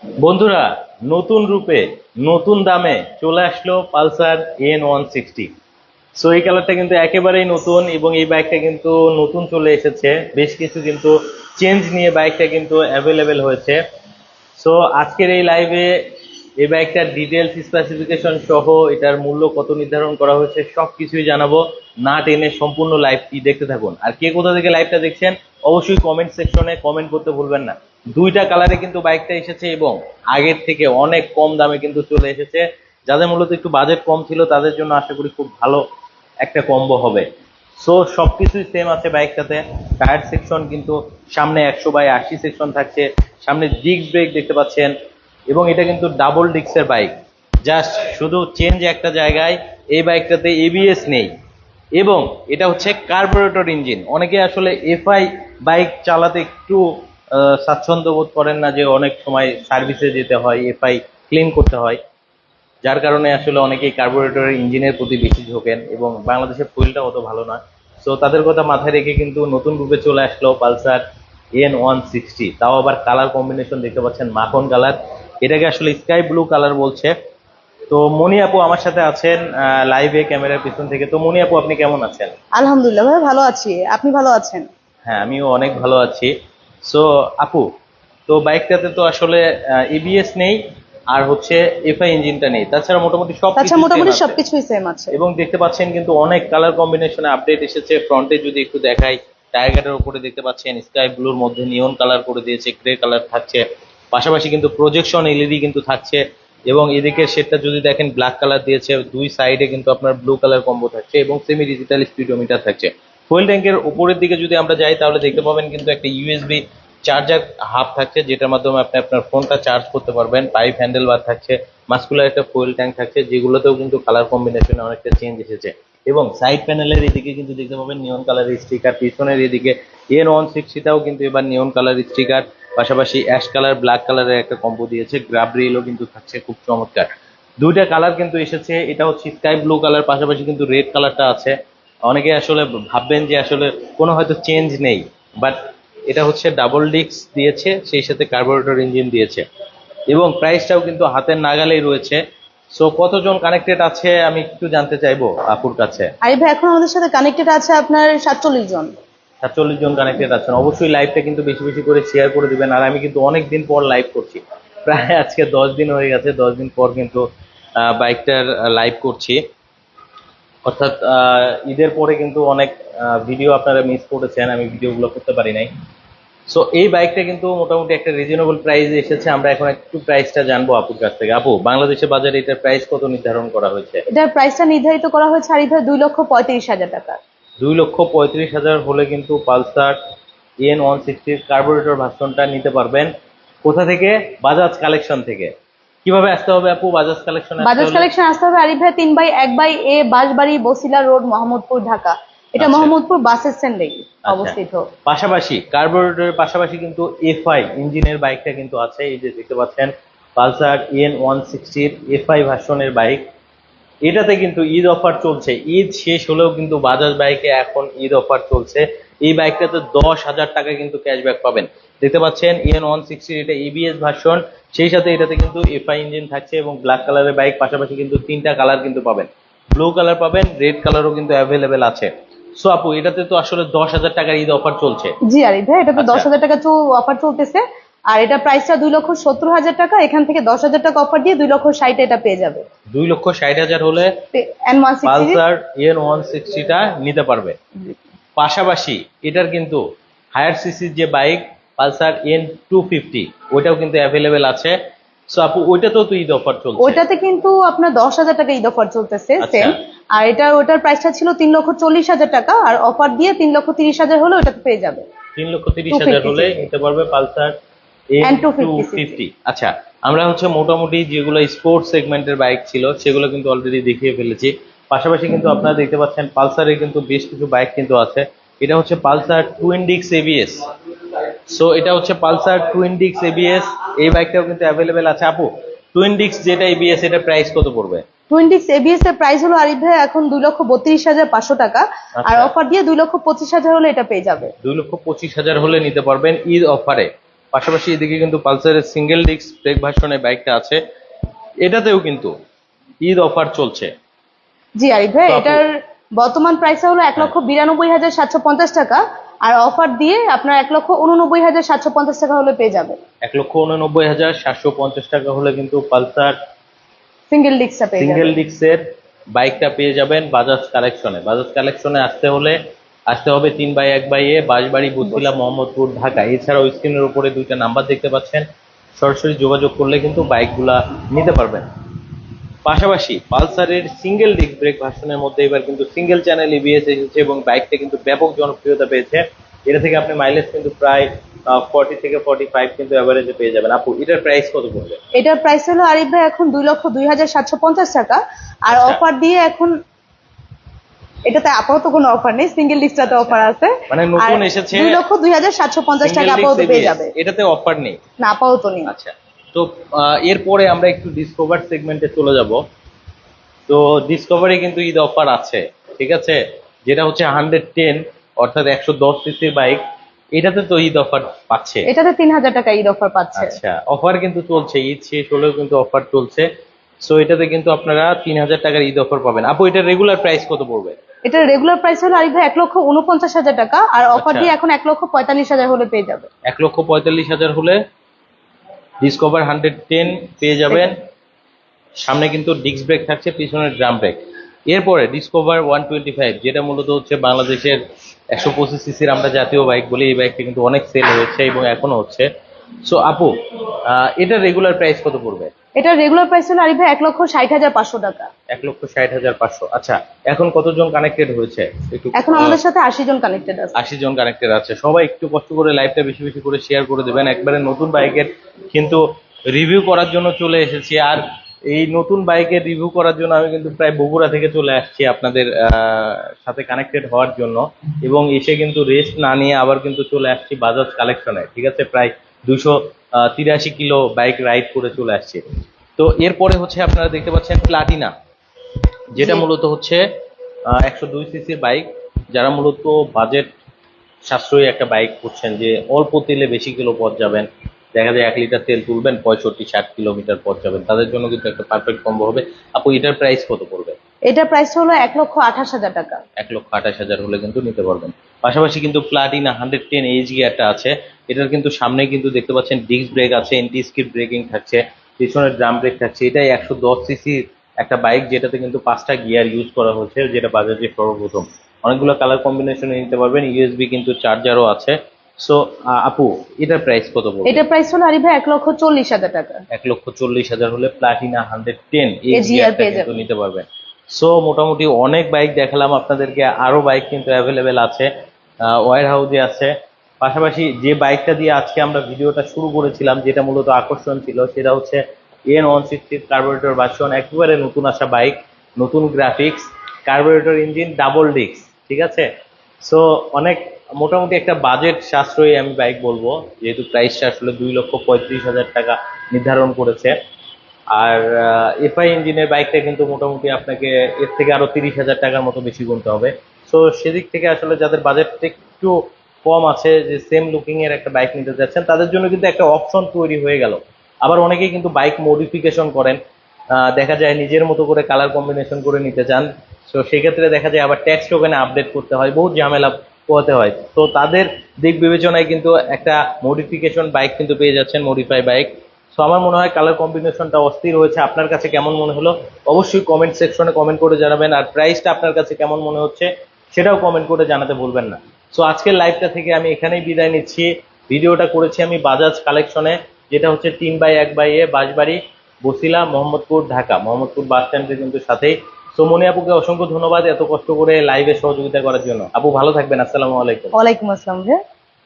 বন্ধুরা, নতুন রূপে নতুন দামে চলে আসলো পালসার N160। সো এই কালারটা কিন্তু একেবারেই নতুন এবং এই বাইকটা কিন্তু নতুন চলে এসেছে, বেশ কিছু কিন্তু চেঞ্জ নিয়ে বাইকটা কিন্তু অ্যাভেলেবেল হয়েছে। সো আজকের এই লাইভে এই বাইকটার ডিটেলস স্পেসিফিকেশন সহ এটার মূল্য কত নির্ধারণ করা হয়েছে সবকিছুই জানাবো। না টেনে সম্পূর্ণ লাইভটি দেখতে থাকুন। আর কে কোথা থেকে লাইভটা দেখছেন অবশ্যই কমেন্ট সেকশনে কমেন্ট করতে ভুলবেন না। দুইটা কালারে কিন্তু বাইকটা এসেছে এবং আগের থেকে অনেক কম দামে কিন্তু চলে এসেছে। যাদের মূলত একটু বাজেট কম ছিল তাদের জন্য আশা করি খুব ভালো একটা কম্বো হবে। সো সবকিছুই সেম আছে বাইকটাতে। টায়ার সেকশন কিন্তু সামনে 100/80 সেকশন থাকছে, সামনে ডিস্ক ব্রেক দেখতে পাচ্ছেন এবং এটা কিন্তু ডাবল ডিস্কের বাইক। জাস্ট শুধু চেঞ্জ একটা জায়গায়, এই বাইকটাতে এবিএস নেই এবং এটা হচ্ছে কার্বোরেটর ইঞ্জিন। অনেকে আসলে এফআই বাইক চালাতে একটু স্বাচ্ছন্দ্য বোধ করেন না, যে অনেক সময় সার্ভিসে যেতে হয়, এফআই ক্লিন করতে হয়, যার কারণে আসলে অনেকেই কার্বোরেটরের ইঞ্জিনের প্রতি বেশি ঝোঁকেন এবং বাংলাদেশের ফুয়েলটা অত ভালো না। সো তাদের কথা মাথায় রেখে কিন্তু নতুন রূপে চলে আসলো পালসার N160। তাও আবার কালার কম্বিনেশন দেখতে পাচ্ছেন মাখন কালার, এটাকে আসলে স্কাই ব্লু কালার বলছে। তো মনি আপু আমার সাথে আছেন লাইভে ক্যামেরার পিছন থেকে। তো মনি আপু, আপনি কেমন আছেন? আলহামদুলিল্লাহ ভাই, ভালো আছি। আপনি ভালো আছেন? হ্যাঁ, আমিও অনেক ভালো আছি। সো আপু, তো বাইকটাতে তো আসলে এবিএস নেই, আর হচ্ছে এফআই ইঞ্জিনটা নেই, তাছাড়া মোটামুটি তাছাড়া সবকিছু সেম মোটামুটি আছে। সবকিছুই সেম আছে। এবং দেখতে পাচ্ছেন কিন্তু অনেক কালার কম্বিনেশনে আপডেট এসেছে। ফ্রন্টে যদি একটু দেখাই, টায়ার উপরে দেখতে পাচ্ছেন স্কাই ব্লুর মধ্যে নিয়ন কালার করে দিয়েছে, গ্রে কালার থাকছে। পাশাপাশি কিন্তু প্রজেকশন এলইডি কিন্তু থাকছে এবং এদিকের শেডটা যদি দেখেন ব্ল্যাক কালার দিয়েছে। দুই সাইডে কিন্তু আপনার ব্লু কালার কম্বো থাকছে এবং সেমি ডিজিটাল স্পিডোমিটার থাকছে। ফুয়েল ট্যাঙ্কের উপরের দিকে যদি আমরা যাই তাহলে দেখতে পাবেন কিন্তু একটা ইউএসবি চার্জার হাব থাকছে, যেটার মাধ্যমে আপনি আপনার ফোনটা চার্জ করতে পারবেন। পাইপ হ্যান্ডেল বার থাকছে, মাস্কুলার একটা ফুয়েল ট্যাঙ্ক থাকছে, যেগুলোতেও কিন্তু কালার কম্বিনেশনে অনেকটা চেঞ্জ এসেছে। এবং সাইড প্যানেলের এদিকে কিন্তু দেখতে পাবেন নিয়ন কালারের স্টিকার, পিছনের এদিকে N160টাও কিন্তু এবার নিয়ন কালার স্টিকার, পাশাপাশি অ্যাশ কালার ব্ল্যাক কালারের একটা কম্বো দিয়েছে। গ্রাব রেলও কিন্তু থাকছে, খুব চমৎকার দুইটা কালার কিন্তু এসেছে। এটা হচ্ছে স্কাই ব্লু কালার, পাশাপাশি কিন্তু রেড কালারটা আছে। অনেকে আসলে ভাববেন যে আসলে কোনো হয়তো চেঞ্জ নেই, বাট এটা হচ্ছে ডাবল ডিস্ক দিয়েছে, সেই সাথে কার্বোরেটর ইঞ্জিন দিয়েছে এবং প্রাইসটাও কিন্তু হাতের নাগালেই রয়েছে। সো কতজন কানেক্টেড আছে আমি একটু জানতে চাইবো আপুর কাছে। আরিফ ভাই এখন আমাদের সাথে কানেক্টেড আছে আপনার 47 জন। 47 জন কানেক্টেড আছেন। অবশ্যই লাইভটা কিন্তু বেশি বেশি করে শেয়ার করে দিবেন। আর আমি কিন্তু অনেক দিন পর লাইভ করছি, প্রায় আজকে 10 দিন হয়ে গেছে। 10 দিন পর কিন্তু বাইকটার লাইভ করছি, অর্থাৎ ঈদের পরে কিন্তু অনেক ভিডিও আপনারা মিস করেছেন, আমি ভিডিওগুলো করতে পারি নাই। সো এই বাইকটা কিন্তু মোটামুটি একটা রিজনেবল প্রাইস এসেছে। আমরা এখন একটু প্রাইসটা জানবো আপুর কাছ থেকে। আপু, বাংলাদেশের বাজারে এটার প্রাইস কত নির্ধারণ করা হয়েছে? এটার প্রাইসটা নির্ধারিত করা হয়েছে আরিফ ভাই 2,35,000 টাকা। 2,35,000 হলে কিন্তু পালসার N160 কার্বোরেটর ভার্সনটা নিতে পারবেন। কোথা থেকে? বাজাজ কালেকশন থেকে। কিভাবে আসতে হবে আপু বাজাজ কালেকশনে আসতে বাজাজ হলে? কালেকশন আসতে হবে আরিফ ভাই 3/1/A বাঁশবাড়ি বসিলা রোড মোহাম্মদপুর ঢাকা। এটা আচ্ছা মোহাম্মদপুর বাস স্ট্যান্ডে আচ্ছা। অবস্থিত। পাশাপাশি কার্বোরেটরের পাশাপাশি কিন্তু এফআই ইঞ্জিনের বাইকটা কিন্তু আছে। এই যে দেখতে পাচ্ছেন পালসার N160 এফআই ভার্সনের বাইক। এটাতে কিন্তু ঈদ অফার চলছে। ঈদ শেষ হলেও কিন্তু বাজাজ বাইকে এখন ঈদ অফার চলছে। এই বাইকটাতে 10,000 টাকা কিন্তু ক্যাশব্যাক পাবেন। দেখতে পাচ্ছেন N160, এটা এবিএস ভার্সন, সেই সাথে এটাতে কিন্তু এফআই ইঞ্জিন থাকছে এবং ব্ল্যাক কালারের বাইক। পাশাপাশি কিন্তু তিনটা কালার কিন্তু পাবেন, ব্লু কালার পাবেন, রেড কালারও কিন্তু অ্যাভেলেবেল আছে। সো আপু, এটাতে তো আসলে 10,000 টাকার ঈদ অফার চলছে। জি আরিফ ভাই, এটা তো আচ্ছা, 10,000 টাকা অফার চলতেছে। আর এটা প্রাইসটা 2,70,000 টাকা। এখান থেকে 10,000 টাকা অফার দিয়ে 2,60,000 এটা পেয়ে যাবে। 2,60,000 হলে N160 পালসার N160টা নিতে পারবে। পাশাপাশি এটার কিন্তু হায়ার সিসির যে বাইক পালসার N250, ওইটাও কিন্তু অ্যাভেলেবেল আছে। সো আপু, ওইটাতেও তো ঈদ অফার চলছে। ওটাতে কিন্তু আপনার 10,000 টাকা ঈদ অফার চলতেছে আচ্ছা, সেম। আর ওটার প্রাইসটা ছিল 3,40,000 টাকা, আর অফার দিয়ে 3,30,000 হলে ওটাতে পেয়ে যাবে। 3,30,000 হলে নিতে পারবে পালসার N250 N250। আচ্ছা, আমরা হচ্ছে মোটামুটি যেগুলো স্পোর্টস সেগমেন্টের বাইক ছিল সেগুলো কিন্তু অলরেডি দেখিয়ে ফেলেছি। পাশাপাশি কিন্তু আপনারা দেখতে পাচ্ছেন পালসারে কিন্তু বেশ কিছু বাইক কিন্তু আছে। এটা হচ্ছে Pulsar twin disc ABS. So এটা হচ্ছে পালসার টুইন ডিস্ক এবিএস, এই বাইকটাও কিন্তু অ্যাভেলেবেল আছে। আপু, টুইন ডিস্ক যেটা এবিএস, এটা প্রাইস কত পড়বে? টুইন্টিক্স এবিএস এর প্রাইস হলো আরিফ ভাই এখন 2,32,500 টাকা। আর আচ্ছা, অফার দিয়ে 2,25,000 হলে এটা পেয়ে যাবে। 2,25,000 হলে নিতে পারবেন ঈদ অফারে। পাশাপাশি এদিকে কিন্তু পালসারের সিঙ্গেল ডিস্ক ব্রেক ভার্সনের বাইকটা আছে, এটাতেও কিন্তু ঈদ অফার চলছে। জি আরিফ ভাই, তো আপু- এটার বর্তমান প্রাইস হলো 1,92,750 টাকা, আর অফার দিয়ে আপনার 1,89,750 টাকা হলে পেয়ে যাবেন। 1,89,750 টাকা হলে কিন্তু পালসার সিঙ্গেল ডিস্কটা পেয়ে সিঙ্গেল যাবেন। ডিস্কের বাইকটা পেয়ে যাবেন বাজাজ কালেকশনে। বাজাজ কালেকশনে আসতে হবে 3x1 বাঁশবাড়ি, বছিলা, মোহাম্মদপুর, ঢাকা। এছাড়াও স্ক্রিনের উপরে দুইটা নাম্বার দেখতে পাচ্ছেন, সরাসরি যোগাযোগ করলে কিন্তু বাইকগুলা নিতে পারবেন। পাশাপাশি পালসারের সিঙ্গেল ডিস্ক ব্রেক ভার্সনের মধ্যে এবার কিন্তু সিঙ্গেল চ্যানেল এবিএস এসেছে এবং বাইকটা কিন্তু ব্যাপক জনপ্রিয়তা পেয়েছে। এটা থেকে আপনি মাইলেজ কিন্তু প্রায় 40 থেকে 45 কিন্তু অ্যাভারেজে পেয়ে যাবেন। আপু, এটার প্রাইস কত পড়বে? এটার প্রাইস হলো আরিফ ভাই এখন 2,02,750 টাকা, আর আচ্ছা। অফার দিয়ে এখন এটাতে আপাতত কোনো অফার নেই, সিঙ্গেল ডিস্কটাতে অফার আছে। মানে নতুন এসেছে 2,02,750 টাকা সিঙ্গেল ডিস্ক আপাতত পেয়ে এবিএস, যাবে। এটাতে অফার নেই। না, আপাতত নেই। আচ্ছা, তো এরপরে আমরা একটু ডিসকভার সেগমেন্টে চলে যাব। তো ডিসকভারে কিন্তু ঈদ অফার আছে, ঠিক আছে, যেটা হচ্ছে 110 অর্থাৎ 110 সিসির বাইক, এটাতে তো ঈদ অফার পাচ্ছে। এটাতে 3,000 টাকা ঈদ অফার পাচ্ছে। আচ্ছা, অফার কিন্তু চলছে, ঈদ শেষ হলেও কিন্তু অফার চলছে। সো এটাতে কিন্তু আপনারা 3,000 টাকার ঈদ অফার পাবেন। আপু, এটার রেগুলার প্রাইস কত পড়বে? এটার রেগুলার প্রাইস হলো আরিফ ভাই 1,49,000 টাকা, আর অফার আচ্ছা। দিয়ে এখন 1,45,000 হলে পেয়ে যাবে। 1,45,000 হলে ডিসকভার 110 পেয়ে যাবেন। সামনে কিন্তু ডিস্ক ব্রেক থাকছে, পিছনে ড্রাম ব্রেক। এরপরে ডিসকভার 125, যেটা মূলত হচ্ছে বাংলাদেশের 125 সিসির আমরা জাতীয় বাইক বলি। এই বাইকটা কিন্তু অনেক সেল হয়েছে এবং এখনো হচ্ছে। সো আপু, এটার রেগুলার প্রাইস কত পড়বে? এটার রেগুলার প্রাইস হলো আরিফ ভাই 1,60,500 টাকা। 1,60,500। আচ্ছা, এখন কতজন কানেক্টেড হয়েছে একটু? এখন আমাদের সাথে 80 জন কানেক্টেড আছে। 80 জন কানেক্টেড আছে। সবাই একটু কষ্ট করে লাইভটা বেশি বেশি করে শেয়ার করে দেবেন। একবারে নতুন বাইকের কিন্তু রিভিউ করার জন্য চলে এসেছি। আর এই নতুন বাইকের রিভিউ করার জন্য আমি কিন্তু প্রায় বগুড়া থেকে চলে আসছি আপনাদের সাথে কানেক্টেড হওয়ার জন্য, এবং এসে কিন্তু রেস্ট না নিয়ে আবার কিন্তু চলে আসছি বাজাজ কালেকশনে, ঠিক আছে। প্রায় 283 কিলো বাইক রাইড করে চলে আসছি। তো এরপরে হচ্ছে আপনারা দেখতে পাচ্ছেন প্লাটিনা, যেটা জি। মূলত হচ্ছে 102 সিসির বাইক। যারা মূলত বাজেট সাশ্রয়ী একটা বাইক করছেন, যে অল্প তেলে বেশি কিলো পথ যাবেন, দেখা যায় 1 লিটার তেল তুলবেন 65-60 কিলোমিটার পথ যাবেন, তাদের জন্য কিন্তু একটা পারফেক্ট কম্বো হবে। আপু, এটার প্রাইস কত পড়বে? এটার প্রাইস হলো 1,28,000 টাকা। 1,28,000 হলে কিন্তু নিতে পারবেন। পাশাপাশি কিন্তু প্লাটিনা 110 এইচ গিয়ারটা আছে। এটার কিন্তু সামনে কিন্তু দেখতে পাচ্ছেন ডিস্ক ব্রেক আছে, এন্টি স্কিড ব্রেকিং থাকছে, পিছনে ড্রাম ব্রেক থাকছে। এটাই 110 সিসির একটা বাইক, যেটাতে কিন্তু 5টা গিয়ার ইউজ করা হয়েছে, যেটা বাজাজের সর্বপ্রথম। অনেকগুলো কালার কম্বিনেশনে নিতে পারবেন, ইউএসবি কিন্তু চার্জারও আছে। সো আপু, এটার প্রাইস কত পড়বে? এটার প্রাইস হলো আরিফ ভাই 1,40,000 টাকা। 1,40,000 হলে প্লাটিনা 110 এই AGR গিয়ারটা পেয়ে কিন্তু যাবেন। নিতে পারবেন। সো মোটামুটি অনেক বাইক দেখালাম আপনাদেরকে, আরো বাইক কিন্তু অ্যাভেলেবেল আছে, ওয়ার হাউসে আছে। পাশাপাশি যে বাইকটা দিয়ে আজকে আমরা ভিডিওটা শুরু করেছিলাম, যেটা মূলত আকর্ষণ ছিল, সেটা হচ্ছে N160 কার্বোরেটর ভার্সন। একেবারে নতুন আসা বাইক, নতুন graphics, carburettor engine, double disc, ঠিক আছে। সো অনেক মোটামুটি একটা বাজেট সাশ্রয়ী আমি বাইক বলবো, যেহেতু প্রাইসটা আসলে 2,35,000 টাকা নির্ধারণ করেছে। আর এফআই ইঞ্জিনের বাইকটা কিন্তু মোটামুটি আপনাকে এর থেকে আরো 30,000 টাকার মতো বেশি গুনতে হবে। সো সেদিক থেকে আসলে যাদের বাজেটটা একটু কম আছে, যে সেম লুকিং এর একটা বাইক নিতে যাচ্ছেন, তাদের জন্য কিন্তু একটা অপশন তৈরি হয়ে গেল। আবার অনেকেই কিন্তু বাইক মডিফিকেশন করেন, দেখা যায় নিজের মতো করে কালার কম্বিনেশন করে নিতে চান। তো সেক্ষেত্রে দেখা যায় আবার ট্যাক্স টোকেনে আপডেট করতে হয়, বহুত ঝামেলা পোহাতে হয়। তো তাদের দিক বিবেচনায় কিন্তু একটা মডিফিকেশন বাইক কিন্তু পেয়ে যাচ্ছেন, মডিফাই বাইক। সো আমার মনে হয় কালার কম্বিনেশনটা অস্থির হয়েছে। আপনার কাছে কেমন মনে হলো অবশ্যই কমেন্ট সেকশনে কমেন্ট করে জানাবেন, আর প্রাইসটা আপনার কাছে কেমন মনে হচ্ছে সেটাও কমেন্ট করে জানাতে ভুলবেন না। সো আজকের লাইভটা থেকে আমি এখানেই বিদায় নিচ্ছি। ভিডিওটা করেছি আমি বাজাজ কালেকশনে, যেটা হচ্ছে 3x1 বাঁশবাড়ি, বছিলা, মোহাম্মদপুর, ঢাকা। মোহাম্মদপুর বাস স্ট্যান্ডের কিন্তু সাথেই। সো মনি আপুকে অসংখ্য ধন্যবাদ এত কষ্ট করে লাইভে সহযোগিতা করার জন্য। আপু ভালো থাকবেন, আসসালামু আলাইকুম। ওয়ালাইকুম আসসালাম ভাই।